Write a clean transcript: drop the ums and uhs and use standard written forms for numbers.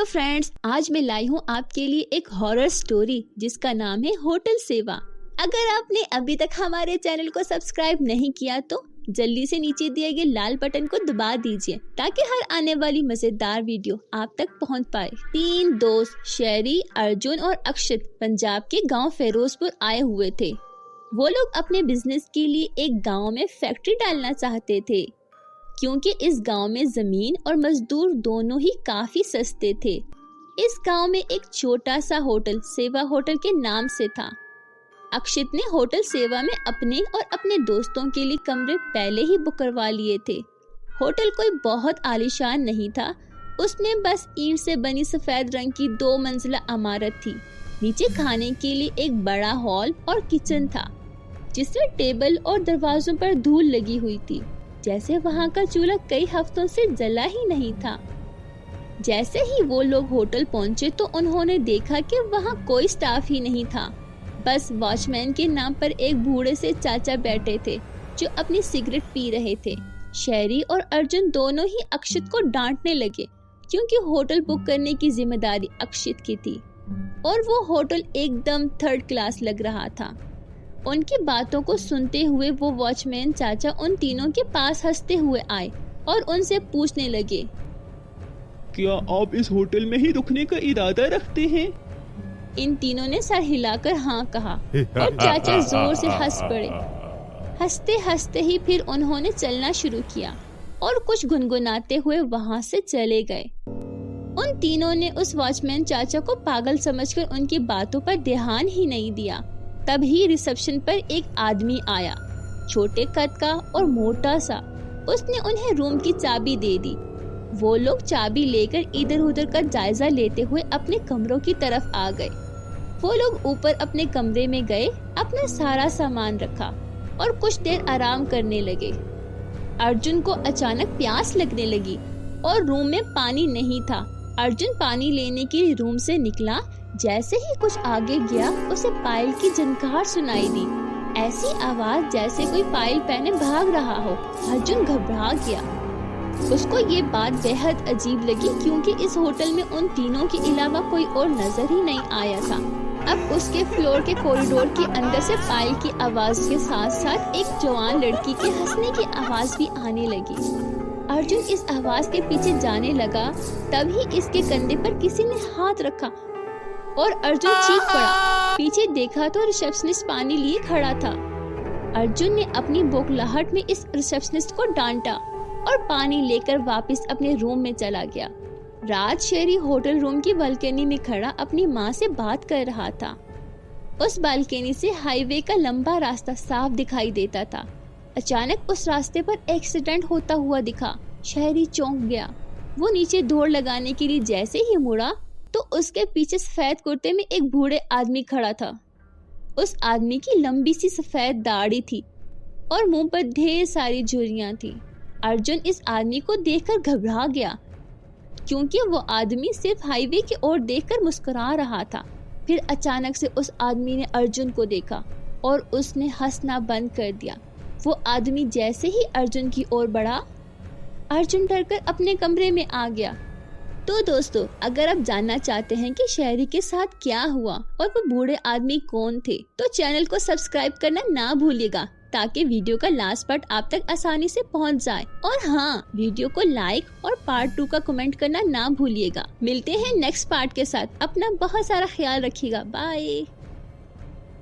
Hello friends, आज मैं लाई हूँ आपके लिए एक हॉरर स्टोरी जिसका नाम है होटल सेवा। अगर आपने अभी तक हमारे चैनल को सब्सक्राइब नहीं किया तो जल्दी से नीचे दिए गए लाल बटन को दबा दीजिए ताकि हर आने वाली मजेदार वीडियो आप तक पहुंच पाए। 3 दोस्त शेरी, अर्जुन और अक्षित पंजाब के गांव फिरोजपुर आए हुए थे। वो लोग अपने बिजनेस के लिए एक गांव में फैक्ट्री डालना चाहते थे क्योंकि इस गांव में जमीन और मजदूर दोनों ही काफी सस्ते थे। इस गांव में एक छोटा सा होटल सेवा होटल के नाम से था। अक्षित ने होटल सेवा में अपने और अपने दोस्तों के लिए कमरे पहले ही बुक करवा लिए थे। होटल कोई बहुत आलीशान नहीं था, उसमें बस ईंट से बनी सफेद रंग की 2 मंजिला इमारत थी। नीचे खाने के लिए एक बड़ा हॉल और किचन था जिसमें टेबल और दरवाजों पर धूल लगी हुई थी, जैसे वहाँ का चूल्हा कई हफ्तों से जला ही नहीं था। जैसे ही वो लोग होटल पहुँचे तो उन्होंने देखा कि वहाँ कोई स्टाफ ही नहीं था। बस वॉचमैन के नाम पर एक बूढ़े से चाचा बैठे थे जो अपनी सिगरेट पी रहे थे। शेरी और अर्जुन दोनों ही अक्षित को डांटने लगे क्योंकि होटल बुक करने की जिम्मेदारी अक्षित की थी और वो होटल एकदम 3rd क्लास लग रहा था। उनकी बातों को सुनते हुए वो वॉचमैन चाचा उन तीनों के पास हंसते हुए आए और उनसे पूछने लगे, क्या आप इस होटल में ही रुकने का इरादा रखते हैं? इन तीनों ने सर हिलाकर हाँ कहा और चाचा जोर से हंस पड़े। हंसते हंसते ही फिर उन्होंने चलना शुरू किया और कुछ गुनगुनाते हुए वहाँ से चले गए। उन तीनों ने उस वॉचमैन चाचा को पागल समझकर उनकी बातों पर ध्यान ही नहीं दिया। तभी रिसेप्शन पर एक आदमी आया, छोटे कद का और मोटा सा। उसने उन्हें रूम की चाबी दे दी। वो लोग चाबी लेकर इधर उधर का जायजा लेते हुए अपने कमरों की तरफ आ गए। वो लोग ऊपर अपने कमरे में गए, अपना सारा सामान रखा और कुछ देर आराम करने लगे। अर्जुन को अचानक प्यास लगने लगी और रूम में पानी नहीं था। अर्जुन पानी लेने के लिए रूम से निकला। जैसे ही कुछ आगे गया उसे पायल की झनकार सुनाई दी, ऐसी आवाज जैसे कोई पायल पहने भाग रहा हो। अर्जुन घबरा गया। उसको ये बात बेहद अजीब लगी क्योंकि इस होटल में उन तीनों के अलावा कोई और नजर ही नहीं आया था। अब उसके फ्लोर के कॉरिडोर के अंदर से पायल की आवाज के साथ साथ एक जवान लड़की के हंसने की आवाज भी आने लगी। अर्जुन इस आवाज के पीछे जाने लगा, तभी इसके कंधे पर किसी ने हाथ रखा और अर्जुन चीख पड़ा। पीछे देखा तो रिसेप्शनिस्ट पानी लिए खड़ा था। अर्जुन ने अपनी बौखलाहट में इस रिसेप्शनिस्ट को डांटा और पानी लेकर वापस अपने रूम में चला गया। राज शेरी होटल रूम की बालकनी में खड़ा अपनी माँ से बात कर रहा था। उस बालकनी से हाईवे का लंबा रास्ता साफ दिखाई देता था। अचानक उस रास्ते पर एक्सीडेंट होता हुआ दिखा। शेरी चौंक गया। वो नीचे दौड़ लगाने के लिए जैसे ही मुड़ा तो उसके पीछे सफेद कुर्ते में एक बूढ़े आदमी खड़ा था। उस आदमी की लंबी सी सफेद दाढ़ी थी और मुंह पर ढेर सारी झुर्रियां थी। अर्जुन इस आदमी को देखकर घबरा गया क्योंकि वो आदमी सिर्फ हाईवे की ओर देखकर मुस्कुरा रहा था। फिर अचानक से उस आदमी ने अर्जुन को देखा और उसने हंसना बंद कर दिया। वो आदमी जैसे ही अर्जुन की ओर बढ़ा, अर्जुन डरकर अपने कमरे में आ गया। तो दोस्तों, अगर आप जानना चाहते हैं कि शेरी के साथ क्या हुआ और वो बूढ़े आदमी कौन थे, तो चैनल को सब्सक्राइब करना ना भूलिएगा ताकि वीडियो का लास्ट पार्ट आप तक आसानी से पहुंच जाए। और हाँ, वीडियो को लाइक और पार्ट 2 का कमेंट करना ना भूलिएगा। मिलते हैं नेक्स्ट पार्ट के साथ। अपना बहुत सारा ख्याल रखिएगा। बाय।